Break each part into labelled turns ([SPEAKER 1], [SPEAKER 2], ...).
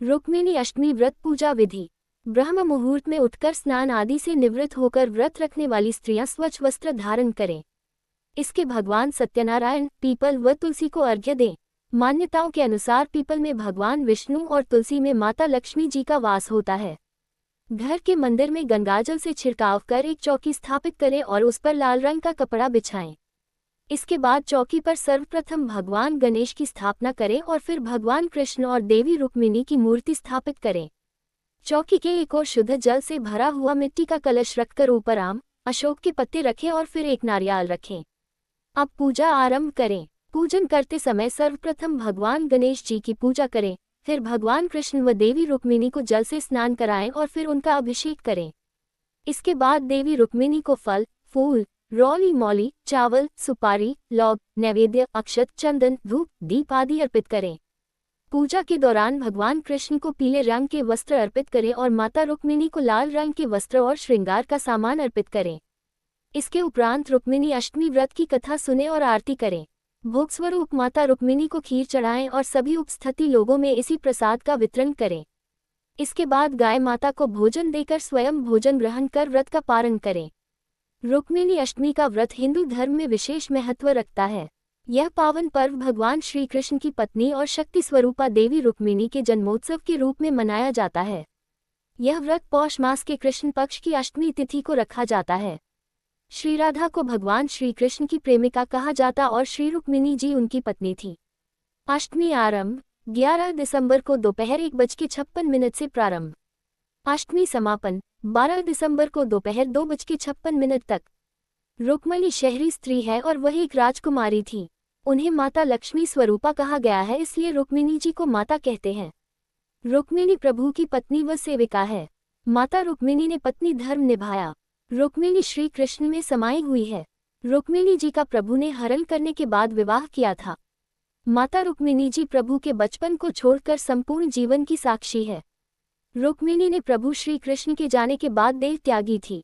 [SPEAKER 1] रुक्मिणी अष्टमी व्रत पूजा विधि। ब्रह्म मुहूर्त में उठकर स्नान आदि से निवृत्त होकर व्रत रखने वाली स्त्रियां स्वच्छ वस्त्र धारण करें। इसके भगवान सत्यनारायण, पीपल व तुलसी को अर्घ्य दें। मान्यताओं के अनुसार पीपल में भगवान विष्णु और तुलसी में माता लक्ष्मी जी का वास होता है। घर के मंदिर में गंगाजल से छिड़काव कर एक चौकी स्थापित करें और उस पर लाल रंग का कपड़ा बिछाएं। इसके बाद चौकी पर सर्वप्रथम भगवान गणेश की स्थापना करें और फिर भगवान कृष्ण और देवी रुक्मिणी की मूर्ति स्थापित करें। चौकी के एक ओर शुद्ध जल से भरा हुआ मिट्टी का कलश रखकर ऊपर आम, अशोक के पत्ते रखें और फिर एक नारियल रखें। अब पूजा आरंभ करें। पूजन करते समय सर्वप्रथम भगवान गणेश जी की पूजा करें, फिर भगवान कृष्ण व देवी रुक्मिणी को जल से स्नान कराएं और फिर उनका अभिषेक करें। इसके बाद देवी रुक्मिणी को फल, फूल, रौली मौली, चावल, सुपारी, लौंग, नैवेद्य, अक्षत, चंदन, धूप, दीप आदि अर्पित करें। पूजा के दौरान भगवान कृष्ण को पीले रंग के वस्त्र अर्पित करें और माता रुक्मिणी को लाल रंग के वस्त्र और श्रृंगार का सामान अर्पित करें। इसके उपरांत रुक्मिणी अष्टमी व्रत की कथा सुने और आरती करें। भोग स्वरूप माता रुक्मिणी को खीर चढ़ाएं और सभी उपस्थित लोगों में इसी प्रसाद का वितरण करें। इसके बाद गाय माता को भोजन देकर स्वयं भोजन ग्रहण कर व्रत का पारण करें। रुक्मिणी अष्टमी का व्रत हिंदू धर्म में विशेष महत्व रखता है। यह पावन पर्व भगवान श्री कृष्ण की पत्नी और शक्ति स्वरूपा देवी रुक्मिणी के जन्मोत्सव के रूप में मनाया जाता है। यह व्रत पौष मास के कृष्ण पक्ष की अष्टमी तिथि को रखा जाता है। श्री राधा को भगवान श्री कृष्ण की प्रेमिका कहा जाता और श्री रुक्मिणी जी उनकी पत्नी थी। अष्टमी आरंभ 11 दिसंबर को दोपहर 1:56 से प्रारंभ। अष्टमी समापन 12 दिसंबर को दोपहर 2:56 तक। रुक्मिणी शहरी स्त्री है और वह एक राजकुमारी थी। उन्हें माता लक्ष्मी स्वरूपा कहा गया है, इसलिए रुक्मिणी जी को माता कहते हैं। रुक्मिणी प्रभु की पत्नी व सेविका है। माता रुक्मिणी ने पत्नी धर्म निभाया। रुक्मिणी श्री कृष्ण में समाई हुई है। रुक्मिणी जी का प्रभु ने हरण करने के बाद विवाह किया था। माता रुक्मिणी जी प्रभु के बचपन को छोड़कर संपूर्ण जीवन की साक्षी है। रुक्मिणी ने प्रभु श्री कृष्ण के जाने के बाद देह त्यागी थी।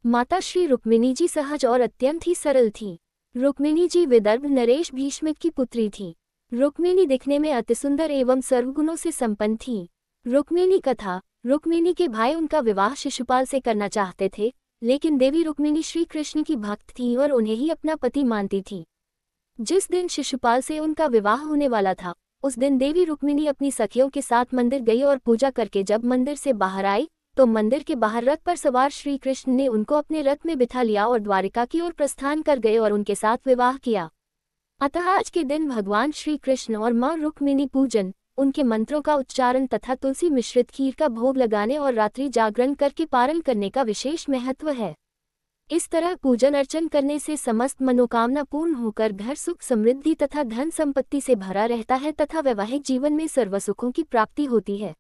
[SPEAKER 1] माता श्री रुक्मिणी जी सहज और अत्यंत ही सरल थी। रुक्मिणी जी विदर्भ नरेश भीष्म की पुत्री थी। रुक्मिणी दिखने में अतिसुंदर एवं सर्वगुणों से संपन्न थी। रुक्मिणी कथा। रुक्मिणी के भाई उनका विवाह शिशुपाल से करना चाहते थे, लेकिन देवी रुक्मिणी श्री कृष्ण की भक्त थी और उन्हें ही अपना पति मानती थी। जिस दिन शिशुपाल से उनका विवाह होने वाला था, उस दिन देवी रुक्मिणी अपनी सखियों के साथ मंदिर गई और पूजा करके जब मंदिर से बाहर आई तो मंदिर के बाहर रथ पर सवार श्री कृष्ण ने उनको अपने रथ में बिठा लिया और द्वारिका की ओर प्रस्थान कर गए और उनके साथ विवाह किया। अतः आज के दिन भगवान श्री कृष्ण और मां रुक्मिणी पूजन, उनके मंत्रों का उच्चारण तथा तुलसी मिश्रित खीर का भोग लगाने और रात्रि जागरण करके पारण करने का विशेष महत्व है। इस तरह पूजन अर्चन करने से समस्त मनोकामना पूर्ण होकर घर सुख समृद्धि तथा धन संपत्ति से भरा रहता है तथा वैवाहिक जीवन में सर्व सुखों की प्राप्ति होती है।